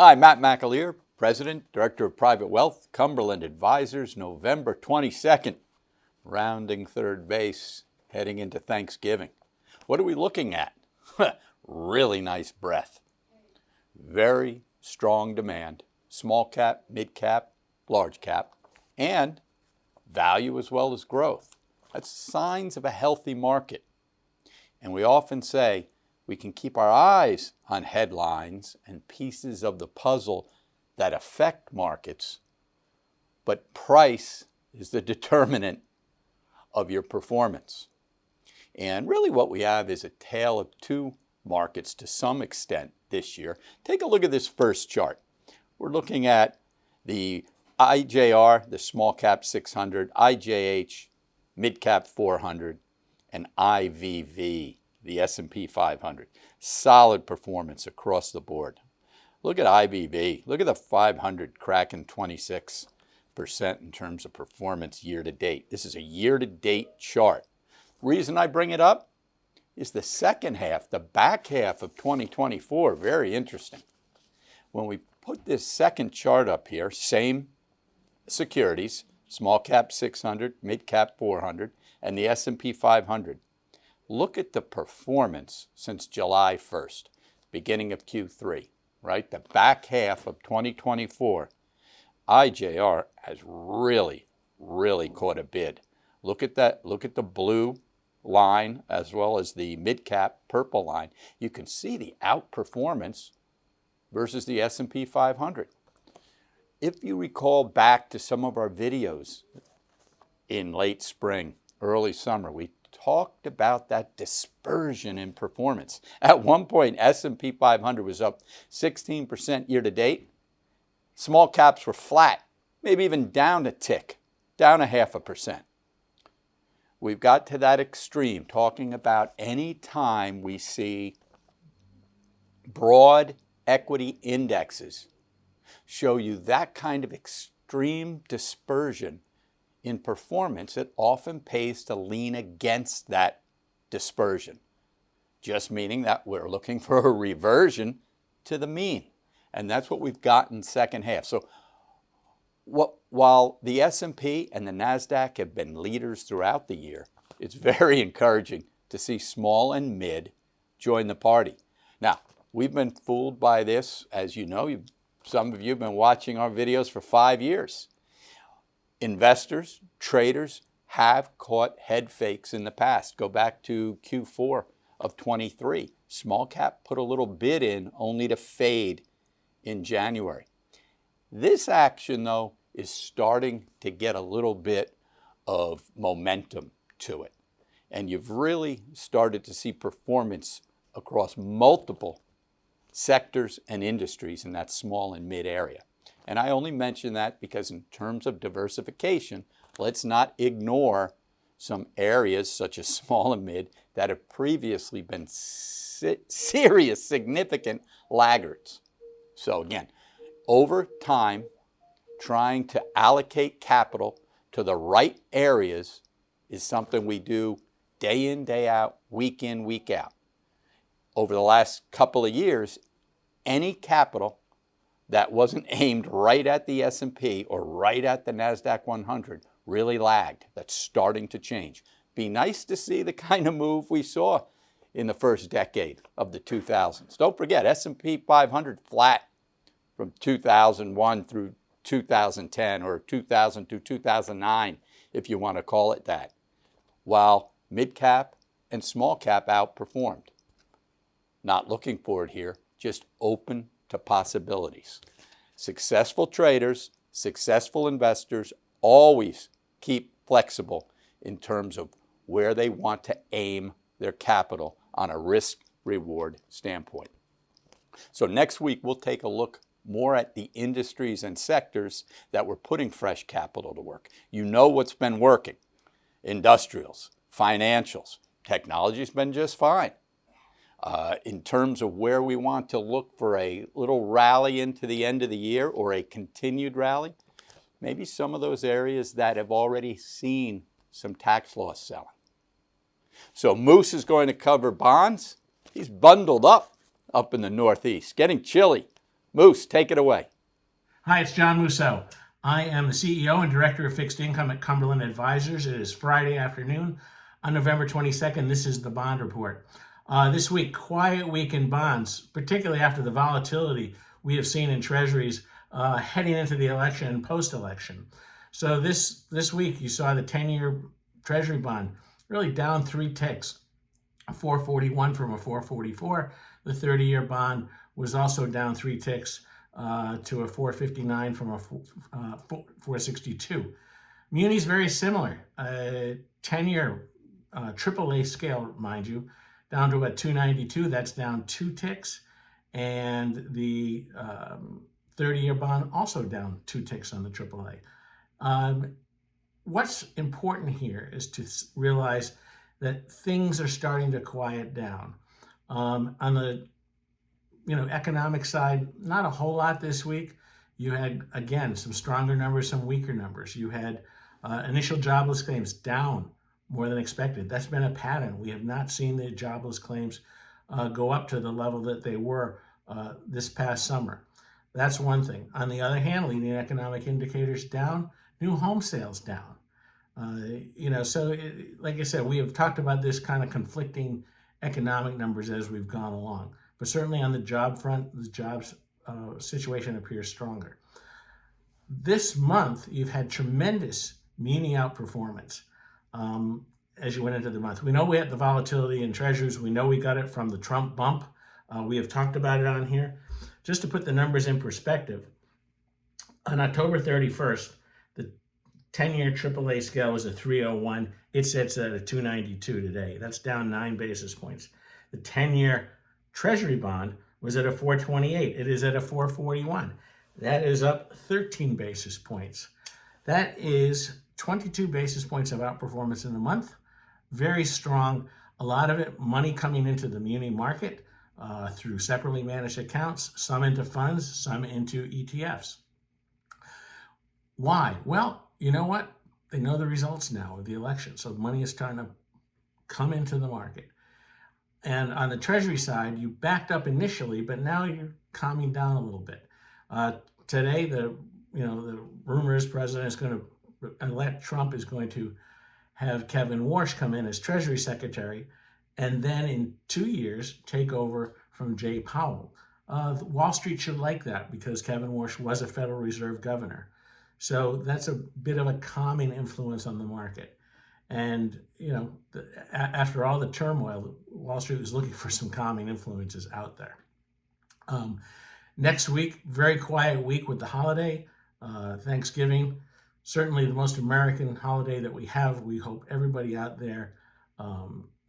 Hi, Matt McAleer, President, Director of Private Wealth, Cumberland Advisors, November 22nd, rounding third base, heading into Thanksgiving. What are we looking at? Really nice breadth. Very strong demand, small cap, mid cap, large cap, and value as well as growth. That's signs of a healthy market. And we often say we can keep our eyes on headlines and pieces of the puzzle that affect markets, but price is the determinant of your performance. And really what we have is a tale of two markets to some extent this year. Take a look at this first chart. We're looking at the IJR, the small cap 600, IJH, mid cap 400, and IVV, the S&P 500. Solid performance across the board. Look at IVV. Look at the 500 cracking 26% in terms of performance year to date. This is a year to date chart. Reason I bring it up is the second half, the back half of 2024, very interesting. When we put this second chart up here, same securities, small cap 600, mid cap 400, and the S&P 500. Look at the performance since July 1st, beginning of Q3, right? The back half of 2024, IJR has really caught a bid. Look at that. Look at the blue line as well as the mid-cap purple line. You can see the outperformance versus the S&P 500. If you recall back to some of our videos in late spring, early summer, we talked about that dispersion in performance. At one point, S&P 500 was up 16% year to date. Small caps were flat, maybe even down a tick, down 0.5%. We've got to that extreme, talking about any time we see broad equity indexes show you that kind of extreme dispersion in performance, it often pays to lean against that dispersion, just meaning that we're looking for a reversion to the mean. And that's what we've got in second half. So while the S&P and the NASDAQ have been leaders throughout the year, it's very encouraging to see small and mid join the party. Now, we've been fooled by this. As you know, some of you have been watching our videos for 5 years. Investors, traders have caught head fakes in the past. Go back to Q4 of 23. Small cap put a little bid in only to fade in January. This action, though, is starting to get a little bit of momentum to it. And you've really started to see performance across multiple sectors and industries in that small and mid area. And I only mention that because in terms of diversification, let's not ignore some areas such as small and mid that have previously been serious, significant laggards. So again, over time, trying to allocate capital to the right areas is something we do day in, day out, week in, week out. Over the last couple of years, any capital that wasn't aimed right at the S&P or right at the NASDAQ 100 really lagged. That's starting to change. Be nice to see the kind of move we saw in the first decade of the 2000s. Don't forget, S&P 500 flat from 2001 through 2010 or 2000 to 2009, if you want to call it that, while mid-cap and small cap outperformed. Not looking forward here, just open to possibilities. Successful traders, successful investors always keep flexible in terms of where they want to aim their capital on a risk-reward standpoint. So next week, we'll take a look more at the industries and sectors that we're putting fresh capital to work. You know what's been working. Industrials, financials, technology's been just fine. In terms of where we want to look for a little rally into the end of the year or a continued rally, maybe some of those areas that have already seen some tax loss selling. So Moose is going to cover bonds. He's bundled up in the Northeast, getting chilly Moose, take it away. Hi, it's John Musso. I am the CEO and Director of Fixed Income at Cumberland Advisors. It is Friday afternoon on November 22nd. This is the bond report. This week, quiet week in bonds, particularly after the volatility we have seen in treasuries heading into the election and post-election. So this week, you saw the 10-year treasury bond really down 3 ticks, 441 from a 444. The 30-year bond was also down 3 ticks to a 459 from a 462. Muni's very similar. 10-year AAA scale, mind you, down to about 292. That's down 2 ticks. And the 30-year bond also down 2 ticks on the AAA. What's important here is to realize that things are starting to quiet down. On the economic side, not a whole lot this week. You had, again, some stronger numbers, some weaker numbers. You had initial jobless claims down more than expected. That's been a pattern. We have not seen the jobless claims go up to the level that they were this past summer. That's one thing. On the other hand, leading economic indicators down, new home sales down. Like I said, we have talked about this kind of conflicting economic numbers as we've gone along. But certainly on the job front, the jobs situation appears stronger. This month, you've had tremendous muni outperformance as you went into the month. We know we had the volatility in treasuries. We know we got it from the Trump bump. We have talked about it on here. Just to put the numbers in perspective, on October 31st, the 10-year AAA scale was a 301. It sits at a 292 today. That's down 9 basis points. The 10-year Treasury bond was at a 428. It is at a 441. That is up 13 basis points. That is 22 basis points of outperformance in the month. Very strong. A lot of it money coming into the muni market through separately managed accounts, some into funds, some into ETFs. Why? Well, you know what? They know the results now of the election, so money is starting to come into the market. And on the Treasury side, you backed up initially, but now you're calming down a little bit. Today, the rumor is elect Trump is going to have Kevin Warsh come in as Treasury Secretary, and then in 2 years take over from Jay Powell. Wall Street should like that because Kevin Warsh was a Federal Reserve governor. So that's a bit of a calming influence on the market. And, after all the turmoil, Wall Street was looking for some calming influences out there. Next week, very quiet week with the holiday, Thanksgiving. Certainly the most American holiday that we have. We hope everybody out there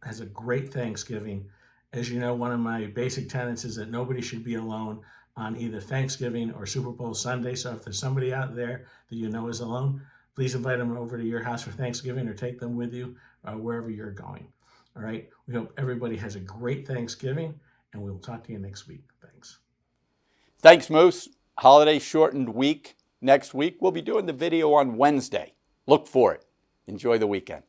has a great Thanksgiving. As you know, one of my basic tenets is that nobody should be alone on either Thanksgiving or Super Bowl Sunday. So if there's somebody out there that you know is alone, please invite them over to your house for Thanksgiving or take them with you wherever you're going. All right. We hope everybody has a great Thanksgiving, and we'll talk to you next week. Thanks. Thanks, Moose. Holiday shortened week next week. We'll be doing the video on Wednesday. Look for it. Enjoy the weekend.